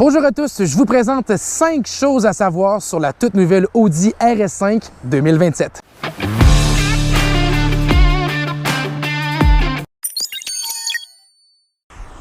Bonjour à tous, je vous présente 5 choses à savoir sur la toute nouvelle Audi RS5 2027.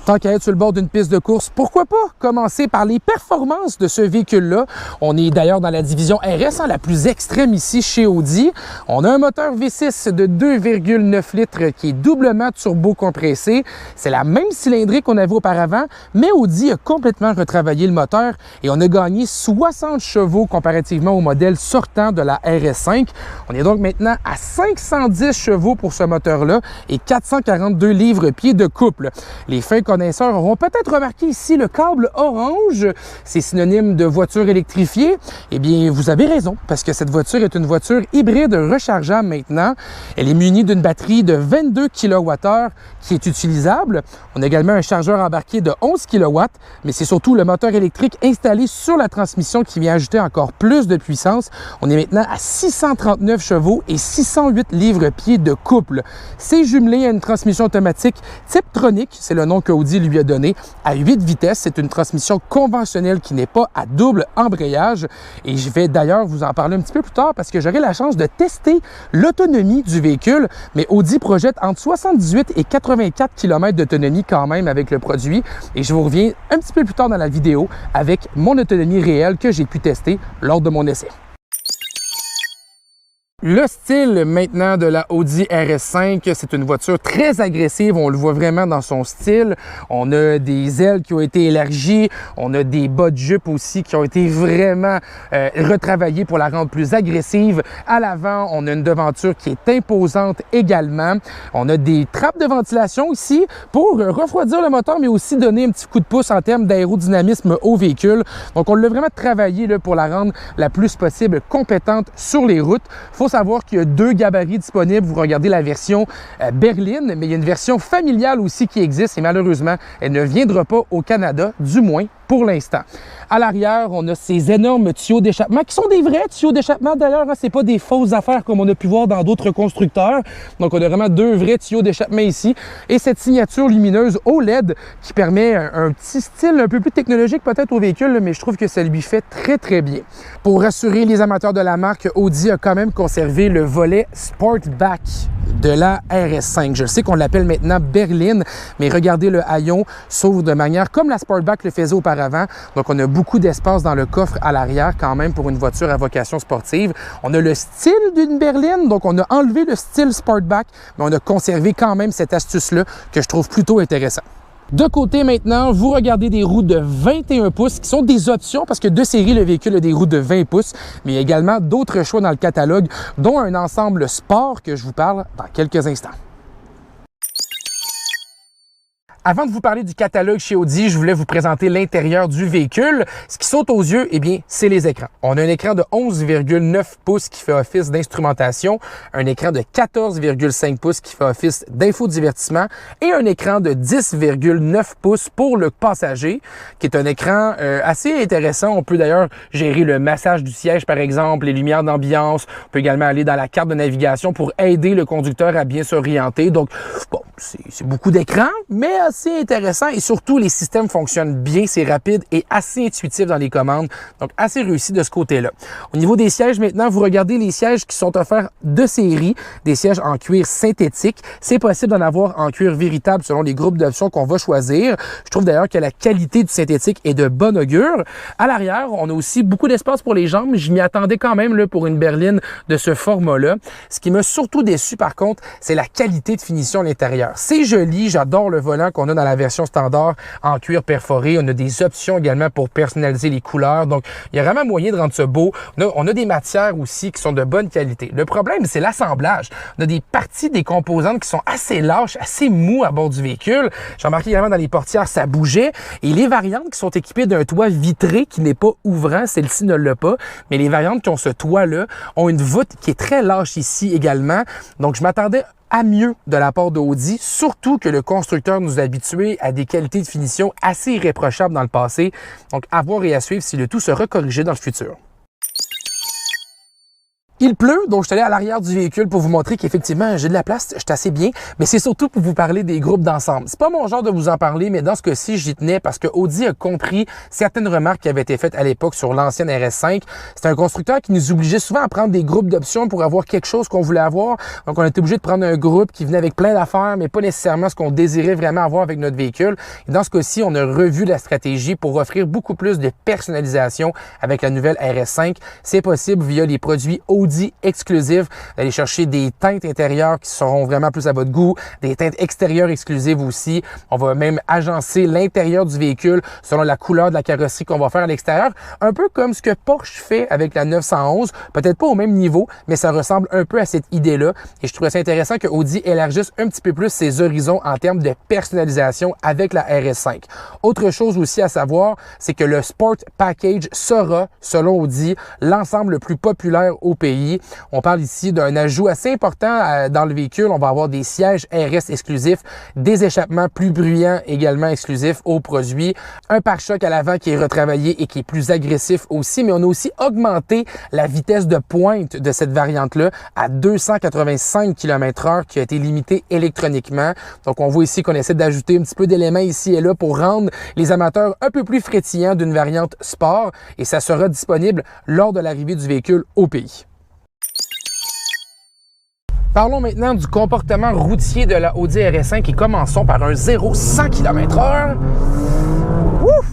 Tant qu'à être sur le bord d'une piste de course, pourquoi pas commencer par les performances de ce véhicule-là? On est d'ailleurs dans la division RS, la plus extrême ici chez Audi. On a un moteur V6 de 2,9 litres qui est doublement turbo-compressé. C'est la même cylindrée qu'on avait auparavant, mais Audi a complètement retravaillé le moteur et on a gagné 60 chevaux comparativement au modèle sortant de la RS5. On est donc maintenant à 510 chevaux pour ce moteur-là et 442 livres-pieds de couple. Les fins connaisseurs auront peut-être remarqué ici le câble orange. C'est synonyme de voiture électrifiée. Eh bien, vous avez raison, parce que cette voiture est une voiture hybride rechargeable maintenant. Elle est munie d'une batterie de 22 kWh qui est utilisable. On a également un chargeur embarqué de 11 kW, mais c'est surtout le moteur électrique installé sur la transmission qui vient ajouter encore plus de puissance. On est maintenant à 639 chevaux et 608 livres-pieds de couple. C'est jumelé à une transmission automatique Tiptronic, c'est le nom que Audi lui a donné, à 8 vitesses. C'est une transmission conventionnelle qui n'est pas à double embrayage. Et je vais d'ailleurs vous en parler un petit peu plus tard parce que j'aurai la chance de tester l'autonomie du véhicule. Mais Audi projette entre 78 et 84 km d'autonomie quand même avec le produit. Et je vous reviens un petit peu plus tard dans la vidéo avec mon autonomie réelle que j'ai pu tester lors de mon essai. Le style maintenant de la Audi RS5, c'est une voiture très agressive, on le voit vraiment dans son style. On a des ailes qui ont été élargies, on a des bas de jupe aussi qui ont été vraiment retravaillés pour la rendre plus agressive. À l'avant, on a une devanture qui est imposante également. On a des trappes de ventilation ici pour refroidir le moteur, mais aussi donner un petit coup de pouce en termes d'aérodynamisme au véhicule. Donc on l'a vraiment travaillé là, pour la rendre la plus possible compétente sur les routes. Faut savoir qu'il y a 2 gabarits disponibles. Vous regardez la version berline, mais il y a une version familiale aussi qui existe et malheureusement, elle ne viendra pas au Canada, du moins pour l'instant. À l'arrière, on a ces énormes tuyaux d'échappement qui sont des vrais tuyaux d'échappement d'ailleurs. C'est pas des fausses affaires comme on a pu voir dans d'autres constructeurs. Donc, on a vraiment 2 vrais tuyaux d'échappement ici. Et cette signature lumineuse OLED qui permet un petit style un peu plus technologique peut-être au véhicule, mais je trouve que ça lui fait très, très bien. Pour rassurer les amateurs de la marque, Audi a quand même conservé le volet Sportback de la RS5. Je sais qu'on l'appelle maintenant berline, mais regardez, le haillon s'ouvre de manière comme la Sportback le faisait auparavant. Donc, on a beaucoup d'espace dans le coffre à l'arrière quand même pour une voiture à vocation sportive. On a le style d'une berline, donc on a enlevé le style Sportback, mais on a conservé quand même cette astuce-là que je trouve plutôt intéressant. De côté maintenant, vous regardez des roues de 21 pouces qui sont des options parce que de série, le véhicule a des roues de 20 pouces, mais il y a également d'autres choix dans le catalogue, dont un ensemble sport que je vous parle dans quelques instants. Avant de vous parler du catalogue chez Audi, je voulais vous présenter l'intérieur du véhicule. Ce qui saute aux yeux, eh bien, c'est les écrans. On a un écran de 11,9 pouces qui fait office d'instrumentation, un écran de 14,5 pouces qui fait office d'infodivertissement et un écran de 10,9 pouces pour le passager, qui est un écran assez intéressant. On peut d'ailleurs gérer le massage du siège, par exemple, les lumières d'ambiance. On peut également aller dans la carte de navigation pour aider le conducteur à bien s'orienter. Donc, bon, c'est beaucoup d'écran, mais assez intéressant et surtout les systèmes fonctionnent bien, c'est rapide et assez intuitif dans les commandes, donc assez réussi de ce côté-là. Au niveau des sièges maintenant, vous regardez les sièges qui sont offerts de série, des sièges en cuir synthétique. C'est possible d'en avoir en cuir véritable selon les groupes d'options qu'on va choisir. Je trouve d'ailleurs que la qualité du synthétique est de bon augure. À l'arrière, on a aussi beaucoup d'espace pour les jambes. Je m'y attendais quand même là, pour une berline de ce format-là. Ce qui m'a surtout déçu par contre, c'est la qualité de finition à l'intérieur. C'est joli, j'adore le volant qu'on a dans la version standard en cuir perforé. On a des options également pour personnaliser les couleurs. Donc, il y a vraiment moyen de rendre ça beau. On a des matières aussi qui sont de bonne qualité. Le problème, c'est l'assemblage. On a des parties des composantes qui sont assez lâches, assez mous à bord du véhicule. J'ai remarqué également dans les portières, ça bougeait. Et les variantes qui sont équipées d'un toit vitré qui n'est pas ouvrant, celle-ci ne l'a pas. Mais les variantes qui ont ce toit-là ont une voûte qui est très lâche ici également. Donc, je m'attendais à mieux de la part d'Audi, surtout que le constructeur nous a habitués à des qualités de finition assez irréprochables dans le passé. Donc, à voir et à suivre si le tout sera corrigé dans le futur. Il pleut, donc je suis allé à l'arrière du véhicule pour vous montrer qu'effectivement, j'ai de la place, je suis assez bien, mais c'est surtout pour vous parler des groupes d'ensemble. C'est pas mon genre de vous en parler, mais dans ce cas-ci, j'y tenais parce que Audi a compris certaines remarques qui avaient été faites à l'époque sur l'ancienne RS5. C'était un constructeur qui nous obligeait souvent à prendre des groupes d'options pour avoir quelque chose qu'on voulait avoir. Donc, on était obligé de prendre un groupe qui venait avec plein d'affaires, mais pas nécessairement ce qu'on désirait vraiment avoir avec notre véhicule. Et dans ce cas-ci, on a revu la stratégie pour offrir beaucoup plus de personnalisation avec la nouvelle RS5. C'est possible via les produits Audi exclusifs, d'aller chercher des teintes intérieures qui seront vraiment plus à votre goût, des teintes extérieures exclusives aussi. On va même agencer l'intérieur du véhicule selon la couleur de la carrosserie qu'on va faire à l'extérieur, un peu comme ce que Porsche fait avec la 911, peut-être pas au même niveau, mais ça ressemble un peu à cette idée-là. Et je trouvais ça intéressant que Audi élargisse un petit peu plus ses horizons en termes de personnalisation avec la RS5. Autre chose aussi à savoir, c'est que le Sport Package sera, selon Audi, l'ensemble le plus populaire au pays. On parle ici d'un ajout assez important dans le véhicule. On va avoir des sièges RS exclusifs, des échappements plus bruyants également exclusifs aux produits, un pare-choc à l'avant qui est retravaillé et qui est plus agressif aussi, mais on a aussi augmenté la vitesse de pointe de cette variante-là à 285 km/h qui a été limitée électroniquement. Donc, on voit ici qu'on essaie d'ajouter un petit peu d'éléments ici et là pour rendre les amateurs un peu plus frétillants d'une variante sport et ça sera disponible lors de l'arrivée du véhicule au pays. Parlons maintenant du comportement routier de la Audi RS5 et commençons par un 0-100 km/h. Ouf!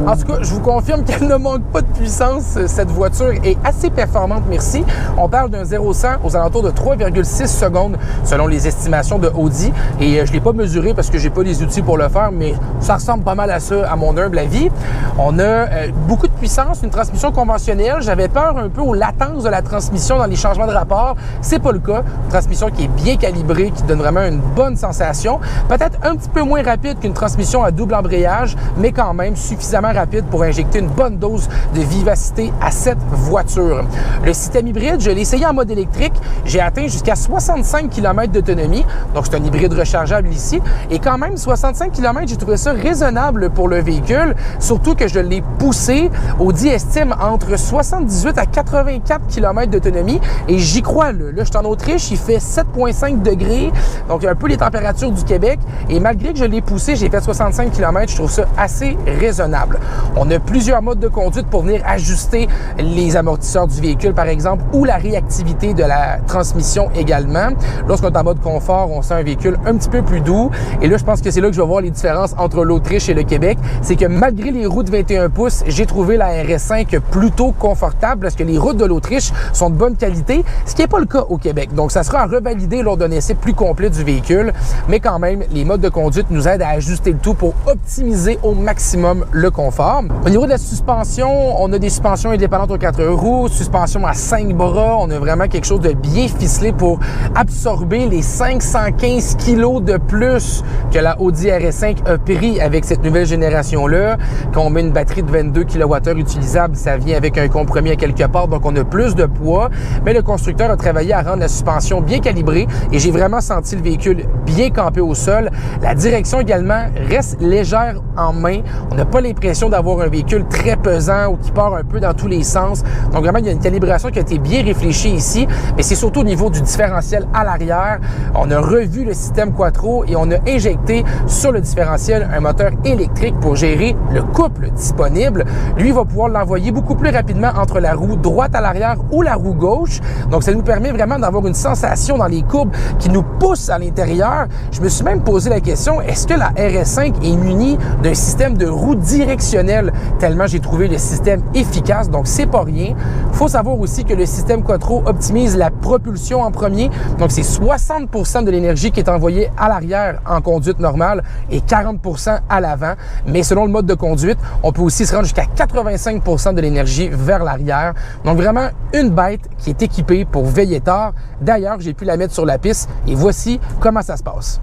En tout cas, je vous confirme qu'elle ne manque pas de puissance. Cette voiture est assez performante, merci. On parle d'un 0-100 aux alentours de 3,6 secondes selon les estimations de Audi. Et je ne l'ai pas mesuré parce que j'ai pas les outils pour le faire, mais ça ressemble pas mal à ça, à mon humble avis. On a beaucoup de puissance, une transmission conventionnelle. J'avais peur un peu aux latences de la transmission dans les changements de rapport. C'est pas le cas. Une transmission qui est bien calibrée, qui donne vraiment une bonne sensation. Peut-être un petit peu moins rapide qu'une transmission à double embrayage, mais quand même suffisamment rapide pour injecter une bonne dose de vivacité à cette voiture. Le système hybride, je l'ai essayé en mode électrique. J'ai atteint jusqu'à 65 km d'autonomie. Donc, c'est un hybride rechargeable ici. Et quand même, 65 km, j'ai trouvé ça raisonnable pour le véhicule. Surtout que je l'ai poussé. Audi estime entre 78 à 84 km d'autonomie. Et j'y crois, là. Là, je suis en Autriche. Il fait 7,5 degrés. Donc, un peu les températures du Québec. Et malgré que je l'ai poussé, j'ai fait 65 km. Je trouve ça assez raisonnable. On a plusieurs modes de conduite pour venir ajuster les amortisseurs du véhicule, par exemple, ou la réactivité de la transmission également. Lorsqu'on est en mode confort, on sent un véhicule un petit peu plus doux. Et là, je pense que c'est là que je vais voir les différences entre l'Autriche et le Québec. C'est que malgré les roues de 21 pouces, j'ai trouvé la RS5 plutôt confortable parce que les routes de l'Autriche sont de bonne qualité, ce qui n'est pas le cas au Québec. Donc, ça sera à revalider lors d'un essai plus complet du véhicule. Mais quand même, les modes de conduite nous aident à ajuster le tout pour optimiser au maximum le confort. Au niveau de la suspension, on a des suspensions indépendantes aux 4 roues, suspension à 5 bras. On a vraiment quelque chose de bien ficelé pour absorber les 515 kg de plus que la Audi RS5 a pris avec cette nouvelle génération-là. Quand on met une batterie de 22 kWh utilisable, ça vient avec un compromis à quelque part, donc on a plus de poids. Mais le constructeur a travaillé à rendre la suspension bien calibrée et j'ai vraiment senti le véhicule bien campé au sol. La direction également reste légère en main. On n'a pas l'impression d'avoir un véhicule très pesant ou qui part un peu dans tous les sens. Donc vraiment, il y a une calibration qui a été bien réfléchie ici, mais c'est surtout au niveau du différentiel à l'arrière. On a revu le système Quattro et on a injecté sur le différentiel un moteur électrique pour gérer le couple disponible. Lui va pouvoir l'envoyer beaucoup plus rapidement entre la roue droite à l'arrière ou la roue gauche. Donc ça nous permet vraiment d'avoir une sensation dans les courbes qui nous pousse à l'intérieur. Je me suis même posé la question, est-ce que la RS5 est munie d'un système de roue directionnelle, tellement j'ai trouvé le système efficace, donc c'est pas rien. Il faut savoir aussi que le système Quattro optimise la propulsion en premier, donc c'est 60% de l'énergie qui est envoyée à l'arrière en conduite normale et 40% à l'avant, mais selon le mode de conduite, on peut aussi se rendre jusqu'à 85% de l'énergie vers l'arrière. Donc vraiment une bête qui est équipée pour veiller tard. D'ailleurs, j'ai pu la mettre sur la piste et voici comment ça se passe.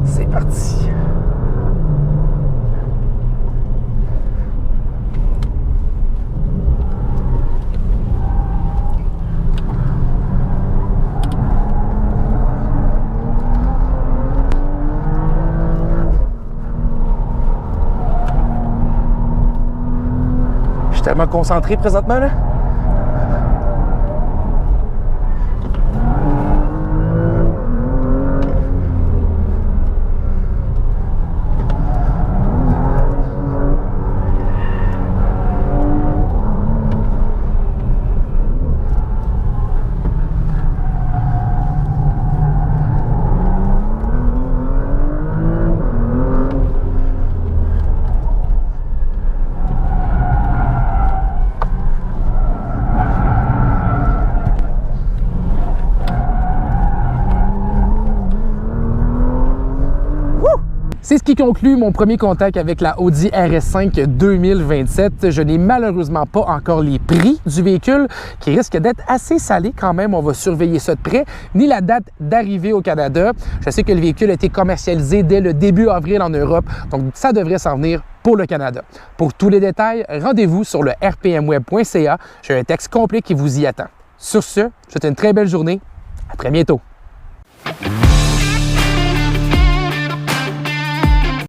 C'est parti. Je suis tellement concentré présentement, là. C'est ce qui conclut mon premier contact avec la Audi RS5 2027. Je n'ai malheureusement pas encore les prix du véhicule qui risque d'être assez salé quand même. On va surveiller ça de près, ni la date d'arrivée au Canada. Je sais que le véhicule a été commercialisé dès le début avril en Europe, donc ça devrait s'en venir pour le Canada. Pour tous les détails, rendez-vous sur le rpmweb.ca. J'ai un texte complet qui vous y attend. Sur ce, je vous souhaite une très belle journée. À très bientôt.